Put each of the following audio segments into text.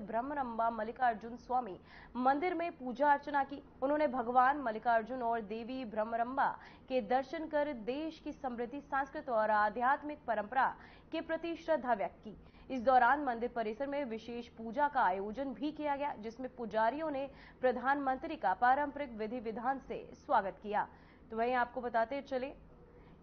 ब्रह्मरंबा मल्लिकार्जुन स्वामी मंदिर में पूजा अर्चना की। उन्होंने भगवान मल्लिकार्जुन और देवी ब्रह्मरंबा के दर्शन कर देश की समृद्धि, सांस्कृतिक और आध्यात्मिक परंपरा के प्रति श्रद्धा व्यक्त की। इस दौरान मंदिर परिसर में विशेष पूजा का आयोजन भी किया गया, जिसमें पुजारियों ने प्रधानमंत्री का पारंपरिक विधि विधान से स्वागत किया। तो वहीं आपको बताते चले,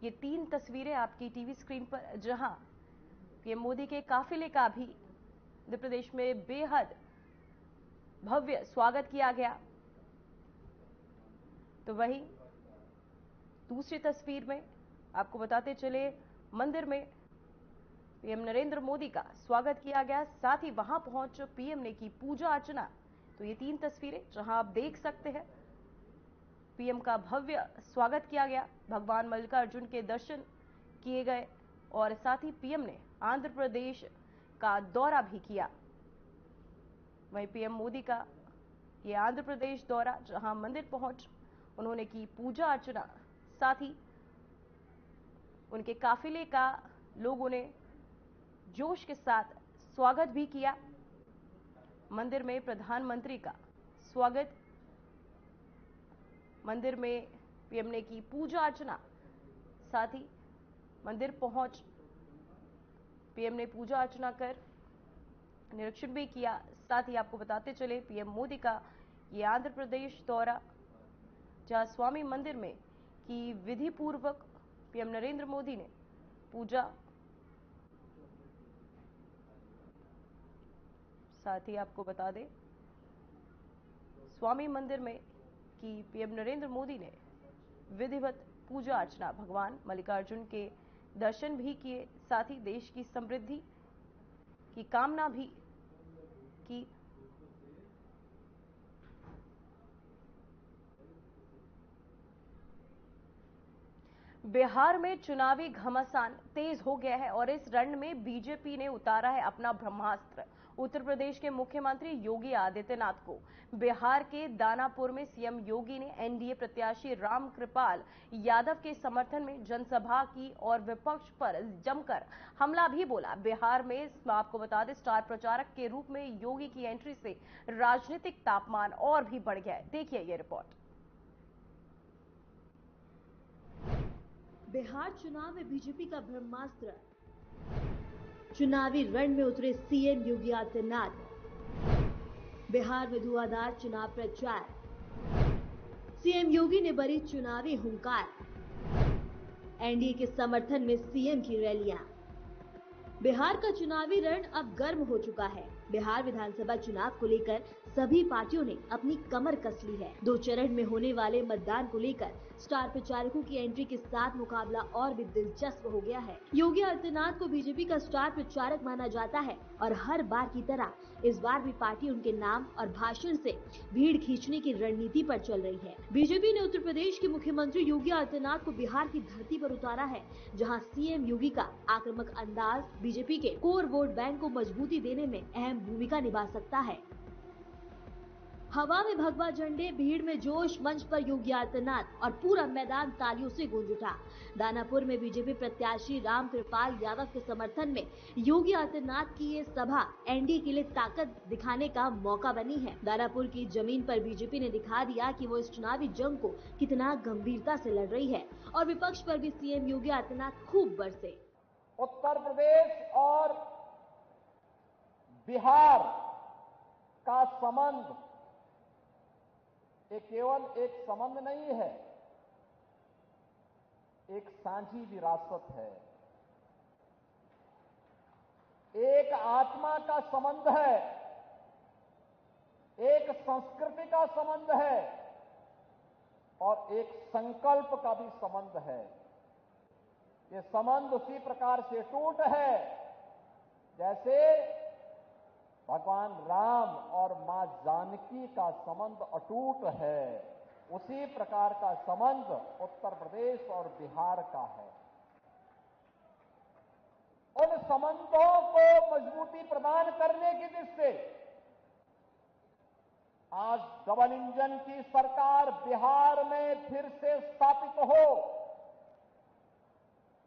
ये 3 तस्वीरें आपकी टीवी स्क्रीन पर, जहां पीएम मोदी के काफिले का भी मध्य प्रदेश में बेहद भव्य स्वागत किया गया। तो वहीं दूसरी तस्वीर में आपको बताते चले, मंदिर में पीएम नरेंद्र मोदी का स्वागत किया गया, साथ ही वहां पहुंच पीएम ने की पूजा अर्चना। तो ये 3 तस्वीरें जहां आप देख सकते हैं, पीएम का भव्य स्वागत किया गया, भगवान मल्लिकार्जुन के दर्शन किए गए और साथ ही पीएम ने आंध्र प्रदेश का दौरा भी किया। वहीं पीएम मोदी का ये आंध्र प्रदेश दौरा, जहां मंदिर पहुंच उन्होंने की पूजा अर्चना, साथ ही उनके काफिले का लोगों ने जोश के साथ स्वागत भी किया। मंदिर में प्रधानमंत्री का स्वागत, मंदिर में पीएम ने की पूजा अर्चना, साथ ही मंदिर पहुंच पीएम ने पूजा अर्चना कर निरीक्षण भी किया। साथ ही आपको बताते चले, पीएम मोदी का ये आंध्र प्रदेश दौरा, जहां स्वामी मंदिर में की विधि पूर्वक पीएम नरेंद्र मोदी ने पूजा, साथ ही आपको बता दें, स्वामी मंदिर में की पीएम नरेंद्र मोदी ने विधिवत पूजा अर्चना, भगवान मल्लिकार्जुन के दर्शन भी किए, साथ ही देश की समृद्धि की कामना भी की। बिहार में चुनावी घमासान तेज हो गया है और इस रण में बीजेपी ने उतारा है अपना ब्रह्मास्त्र। उत्तर प्रदेश के मुख्यमंत्री योगी आदित्यनाथ को बिहार के दानापुर में सीएम योगी ने एनडीए प्रत्याशी रामकृपाल यादव के समर्थन में जनसभा की और विपक्ष पर जमकर हमला भी बोला। बिहार में आपको बता दें, स्टार प्रचारक के रूप में योगी की एंट्री से राजनीतिक तापमान और भी बढ़ गया है। देखिए ये रिपोर्ट। बिहार चुनाव में बीजेपी का ब्रह्मास्त्र, चुनावी रण में उतरे सीएम योगी आदित्यनाथ। बिहार में धुआंधार चुनाव प्रचार, सीएम योगी ने भरी चुनावी हुंकार, एनडीए के समर्थन में सीएम की रैलियां। बिहार का चुनावी रण अब गर्म हो चुका है। बिहार विधानसभा चुनाव को लेकर सभी पार्टियों ने अपनी कमर कस ली है। 2 चरण में होने वाले मतदान को लेकर स्टार प्रचारकों की एंट्री के साथ मुकाबला और भी दिलचस्प हो गया है। योगी आदित्यनाथ को बीजेपी का स्टार प्रचारक माना जाता है और हर बार की तरह इस बार भी पार्टी उनके नाम और भाषण से भीड़ खींचने की रणनीति पर चल रही है। बीजेपी ने उत्तर प्रदेश के मुख्यमंत्री योगी आदित्यनाथ को बिहार की धरती पर उतारा है, जहाँ सीएम योगी का आक्रामक अंदाज बीजेपी के कोर वोट बैंक को मजबूती देने में अहम भूमिका निभा सकता है। हवा में भगवा झंडे, भीड़ में जोश, मंच पर योगी आदित्यनाथ और पूरा मैदान तालियों से गूंज उठा। दानापुर में बीजेपी प्रत्याशी रामकृपाल यादव के समर्थन में योगी आदित्यनाथ की ये सभा एनडीए के लिए ताकत दिखाने का मौका बनी है। दानापुर की जमीन पर बीजेपी ने दिखा दिया कि वो इस चुनावी जंग को कितना गंभीरता से लड़ रही है और विपक्ष पर भी सीएम योगी आदित्यनाथ खूब बरसे। उत्तर प्रदेश और बिहार का संबंध ये केवल एक संबंध नहीं है, एक साझी विरासत है, एक आत्मा का संबंध है, एक संस्कृति का संबंध है और एक संकल्प का भी संबंध है। ये संबंध उसी प्रकार से टूट है जैसे भगवान राम और मां जानकी का संबंध अटूट है। उसी प्रकार का संबंध उत्तर प्रदेश और बिहार का है। उन संबंधों को मजबूती प्रदान करने की दृष्टि से आज डबल इंजन की सरकार बिहार में फिर से स्थापित हो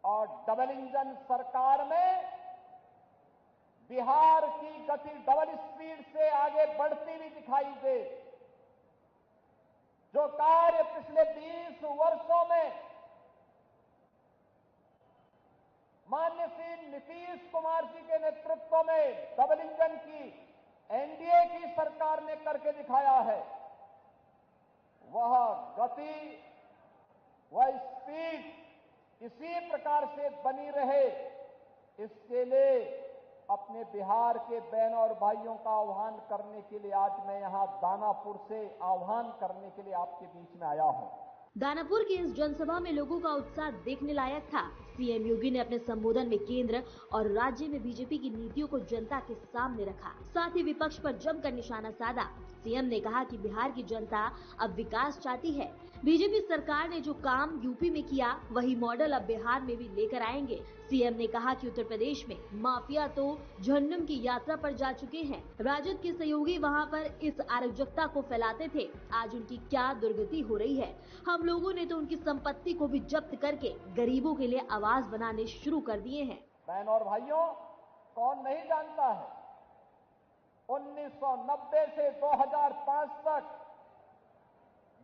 और डबल इंजन सरकार में बिहार की गति डबल स्पीड से आगे बढ़ती हुई दिखाई दे। जो कार्य पिछले 20 वर्षों में माननीय श्री नीतीश कुमार जी के नेतृत्व में डबल इंजन की एनडीए की सरकार ने करके दिखाया है, वह गति, वह स्पीड इसी प्रकार से बनी रहे, इसके लिए अपने बिहार के बहनों और भाइयों का आह्वान करने के लिए आज मैं यहां दानापुर से आह्वान करने के लिए आपके बीच में आया हूं। दानापुर की इस जनसभा में लोगों का उत्साह देखने लायक था। सीएम योगी ने अपने संबोधन में केंद्र और राज्य में बीजेपी की नीतियों को जनता के सामने रखा, साथ ही विपक्ष पर जमकर निशाना साधा। सीएम ने कहा कि बिहार की जनता अब विकास चाहती है। बीजेपी सरकार ने जो काम यूपी में किया, वही मॉडल अब बिहार में भी लेकर आएंगे। सीएम ने कहा कि उत्तर प्रदेश में माफिया तो जहन्नुम की यात्रा पर जा चुके हैं। राजद के सहयोगी वहां पर इस अराजकता को फैलाते थे, आज उनकी क्या दुर्गति हो रही है। हम लोगों ने तो उनकी संपत्ति को भी जब्त करके गरीबों के लिए आवाज बनाने शुरू कर दिए हैं। बहनों और भाइयों, कौन नहीं जानता है 1990 से 2005 तक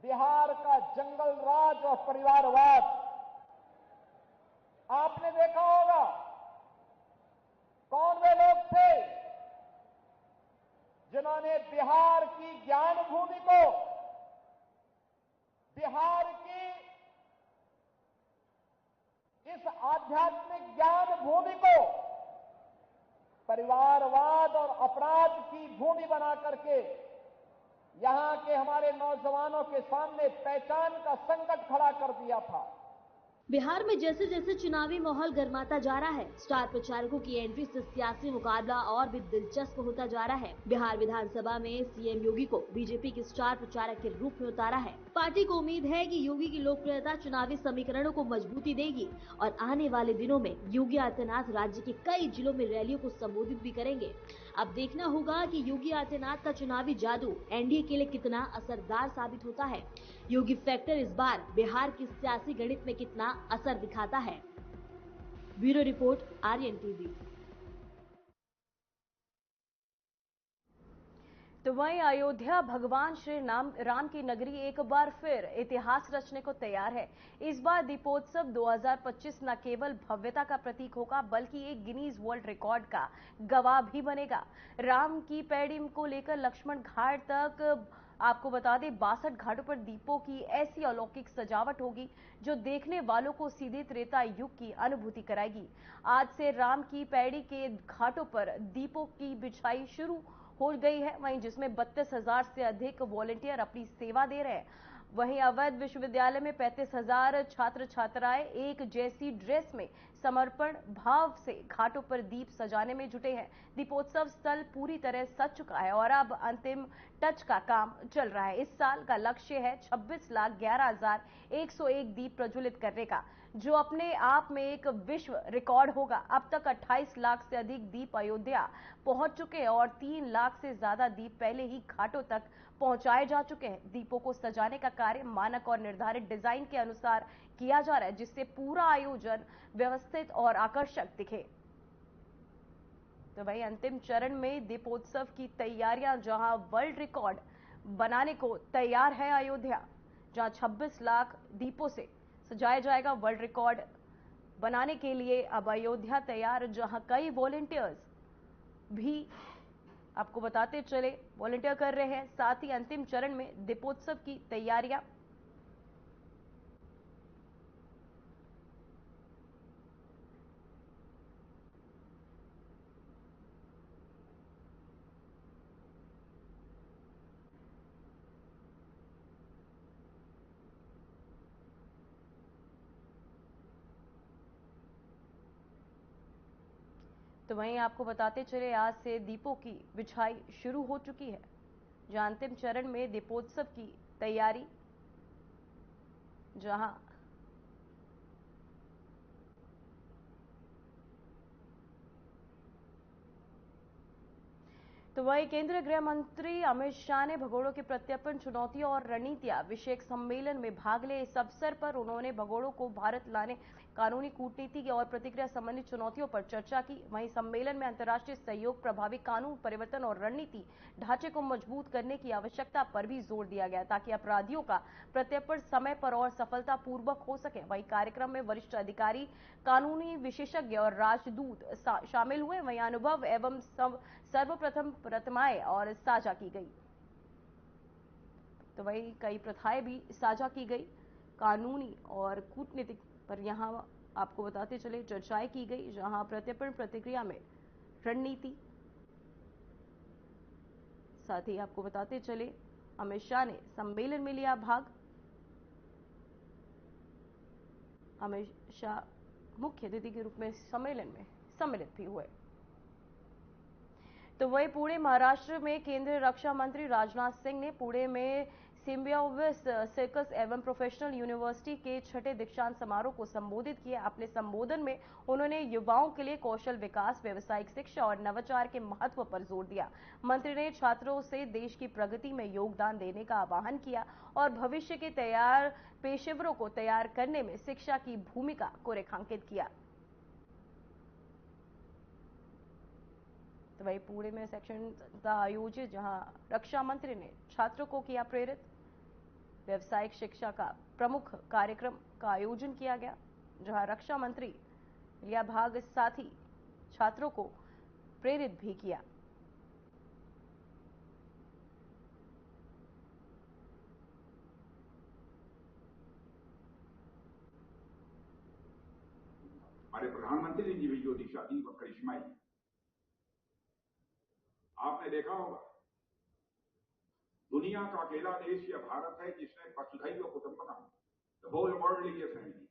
बिहार का जंगल राज और परिवारवाद आपने देखा होगा। कौन वे लोग थे जिन्होंने बिहार की ज्ञान भूमि को, बिहार की इस आध्यात्मिक ज्ञान भूमि को परिवारवाद और अपराध की भूमि बना करके यहां के हमारे नौजवानों के सामने पहचान का संकट खड़ा कर दिया था। बिहार में जैसे जैसे चुनावी माहौल गर्माता जा रहा है, स्टार प्रचारकों की एंट्री से सियासी मुकाबला और भी दिलचस्प होता जा रहा है। बिहार विधानसभा में सीएम योगी को बीजेपी के स्टार प्रचारक के रूप में उतारा है। पार्टी को उम्मीद है कि योगी की लोकप्रियता चुनावी समीकरणों को मजबूती देगी और आने वाले दिनों में योगी आदित्यनाथ राज्य के कई जिलों में रैलियों को संबोधित भी करेंगे। अब देखना होगा कि योगी आदित्यनाथ का चुनावी जादू एनडीए के लिए कितना असरदार साबित होता है। योगी फैक्टर इस बार बिहार की सियासी गणित में कितना असर दिखाता है। Bureau report, Aryan TV. तो वहीं अयोध्या भगवान श्री राम की नगरी एक बार फिर इतिहास रचने को तैयार है। इस बार दीपोत्सव 2025 न केवल भव्यता का प्रतीक होगा, बल्कि एक गिनीज वर्ल्ड रिकॉर्ड का गवाह भी बनेगा। राम की पैड़ी को लेकर लक्ष्मण घाट तक आपको बता दें 62 घाटों पर दीपों की ऐसी अलौकिक सजावट होगी जो देखने वालों को सीधे त्रेता युग की अनुभूति कराएगी। आज से राम की पैड़ी के घाटों पर दीपों की बिछाई शुरू हो गई है, वहीं जिसमें 32,000 से अधिक वॉलंटियर अपनी सेवा दे रहे हैं। वहीं अवैध विश्वविद्यालय में 35,000 छात्र छात्राएं एक जैसी ड्रेस में समर्पण भाव से घाटों पर दीप सजाने में जुटे हैं। दीपोत्सव स्थल पूरी तरह सज चुका है और अब अंतिम टच का काम चल रहा है। इस साल का लक्ष्य है 26,11,101 दीप प्रज्वलित करने का, जो अपने आप में एक विश्व रिकॉर्ड होगा। अब तक 28 लाख से अधिक दीप अयोध्या पहुंच चुके हैं और 3 लाख से ज्यादा दीप पहले ही घाटों तक पहुंचाए जा चुके हैं। दीपों को सजाने का कार्य मानक और निर्धारित डिजाइन के अनुसार किया जा रहा है, जिससे पूरा आयोजन व्यवस्थित और आकर्षक दिखे। तो वही अंतिम चरण में दीपोत्सव की तैयारियां, जहां वर्ल्ड रिकॉर्ड बनाने को तैयार है अयोध्या, जहां 26 लाख दीपों से सजाया जाएगा। वर्ल्ड रिकॉर्ड बनाने के लिए अब अयोध्या तैयार, जहां कई वॉलंटियर्स भी आपको बताते चले वॉलंटियर कर रहे हैं। साथ ही अंतिम चरण में दीपोत्सव की तैयारियां तो वहीं आपको बताते चले आज से दीपों की बिछाई शुरू हो चुकी है, जहां अंतिम चरण में दीपोत्सव की तैयारी, जहां तो वही केंद्रीय गृह मंत्री अमित शाह ने भगोड़ों के प्रत्यर्पण, चुनौतियां और रणनीतियां विषयक सम्मेलन में भाग ले। इस अवसर पर उन्होंने भगोड़ों को भारत लाने कानूनी कूटनीति और प्रतिक्रिया संबंधी चुनौतियों पर चर्चा की। वहीं सम्मेलन में अंतर्राष्ट्रीय सहयोग, प्रभावी कानून परिवर्तन और रणनीति ढांचे को मजबूत करने की आवश्यकता पर भी जोर दिया गया ताकि अपराधियों का प्रत्यर्पण समय पर और सफलतापूर्वक हो सके। वहीं कार्यक्रम में वरिष्ठ अधिकारी, कानूनी विशेषज्ञ और राजदूत शामिल हुए। वहीं अनुभव एवं सर्वप्रथम प्रतिमाएं और साझा की गई। तो वही कई प्रथाएं भी साझा की गई। कानूनी और कूटनीतिक पर यहां आपको बताते चले चर्चाएं की गई, जहां प्रत्यर्पण प्रतिक्रिया में रणनीति, साथ ही आपको बताते चले अमित शाह ने सम्मेलन में लिया भाग। अमित शाह मुख्य अतिथि के रूप में सम्मेलन में सम्मिलित भी हुए। तो वही पुणे महाराष्ट्र में केंद्रीय रक्षा मंत्री राजनाथ सिंह ने पुणे में सिम्बायोसिस सर्कस एवं प्रोफेशनल यूनिवर्सिटी के 6ठे दीक्षांत समारोह को संबोधित किया। अपने संबोधन में उन्होंने युवाओं के लिए कौशल विकास, व्यावसायिक शिक्षा और नवाचार के महत्व पर जोर दिया। मंत्री ने छात्रों से देश की प्रगति में योगदान देने का आह्वान किया और भविष्य के तैयार पेशेवरों को तैयार करने में शिक्षा की भूमिका को रेखांकित किया। तो वही पुणे में सेक्शन था आयोजित, जहां रक्षा मंत्री ने छात्रों को किया प्रेरित। व्यावसायिक शिक्षा का प्रमुख कार्यक्रम का आयोजन किया गया, जहां रक्षा मंत्री लिया भाग, साथ ही छात्रों को प्रेरित भी किया। हमारे प्रधानमंत्री ने भी जो दिशा दी वह करिश्माई है। आपने देखा होगा, दुनिया का अकेला देश यह भारत है जिसने वसुधैव कुटुंबकम, the whole world is a family,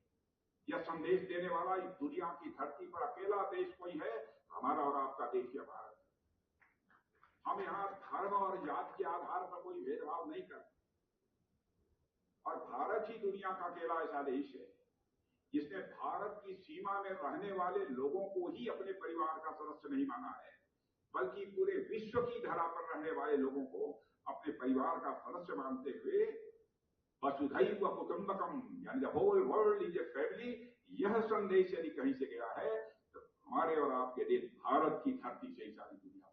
यह संदेश देने वाला इस दुनिया की धरती पर अकेला देश कोई है, हमारा और आपका देश यह भारत है। हम यहां धर्म और जाति के आधार पर कोई भेदभाव नहीं करते और भारत ही दुनिया का अकेला ऐसा देश है जिसने भारत की सीमा में रहने वाले लोगों को ही अपने परिवार का सदस्य नहीं माना है, बल्कि पूरे विश्व की धरा पर रहने वाले लोगों को अपने परिवार का सदस्य मानते हुए वसुधैव कुटुंबकम यानी the whole world is a family, यह संदेश यदि कहीं से गया है तो हमारे और आपके देश भारत की धरती से ही सारी दुनिया को।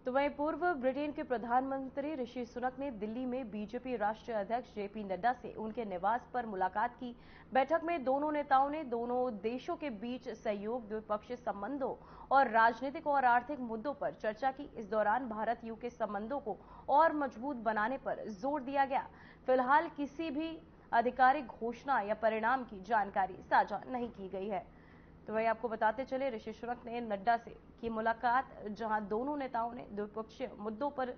तो वहीं पूर्व ब्रिटेन के प्रधानमंत्री ऋषि सुनक ने दिल्ली में बीजेपी राष्ट्रीय अध्यक्ष जेपी नड्डा से उनके निवास पर मुलाकात की। बैठक में दोनों नेताओं ने दोनों देशों के बीच सहयोग, द्विपक्षीय संबंधों और राजनीतिक और आर्थिक मुद्दों पर चर्चा की। इस दौरान भारत यूके संबंधों को और मजबूत बनाने पर जोर दिया गया। फिलहाल किसी भी आधिकारिक घोषणा या परिणाम की जानकारी साझा नहीं की गई है। तो वही आपको बताते चले ऋषि सुनक ने नड्डा से की मुलाकात, जहां दोनों नेताओं ने द्विपक्षीय मुद्दों पर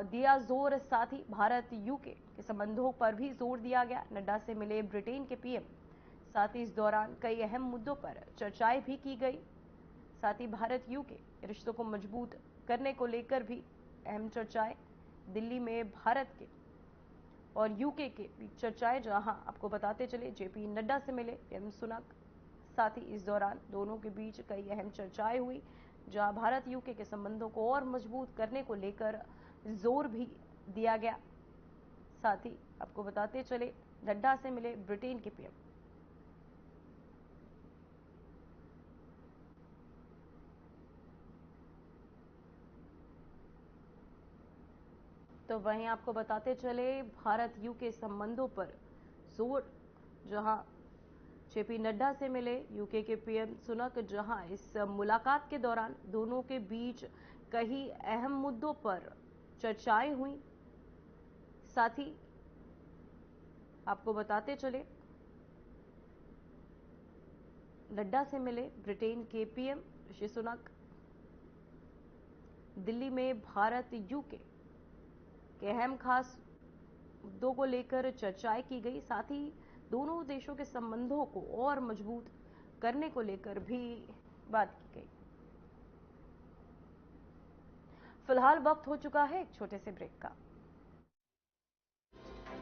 दिया जोर, साथ ही भारत यूके के संबंधों पर भी जोर दिया गया। नड्डा से मिले ब्रिटेन के पीएम, साथ ही इस दौरान कई अहम मुद्दों पर चर्चाएं भी की गई। साथ ही भारत यूके रिश्तों को मजबूत करने को लेकर भी अहम चर्चाएं, दिल्ली में भारत के और यूके के बीच चर्चाएं, जहां आपको बताते चले जेपी नड्डा से मिले पीएम सुनक। साथ ही इस दौरान दोनों के बीच कई अहम चर्चाएं हुई, जहां भारत यूके के संबंधों को और मजबूत करने को लेकर जोर भी दिया गया। साथ ही आपको बताते चले नड्डा से मिले ब्रिटेन के पीएम। तो वहीं आपको बताते चले भारत यूके संबंधों पर जोर, जहां जेपी नड्डा से मिले यूके के पीएम सुनक, जहां इस मुलाकात के दौरान दोनों के बीच कई अहम मुद्दों पर चर्चाएं हुई। साथ ही आपको बताते चले नड्डा से मिले ब्रिटेन के पीएम ऋषि सुनक। दिल्ली में भारत यूके के अहम खास मुद्दों को लेकर चर्चाएं की गई। साथ ही दोनों देशों के संबंधों को और मजबूत करने को लेकर भी बात की गई। फिलहाल वक्त हो चुका है एक छोटे से ब्रेक का।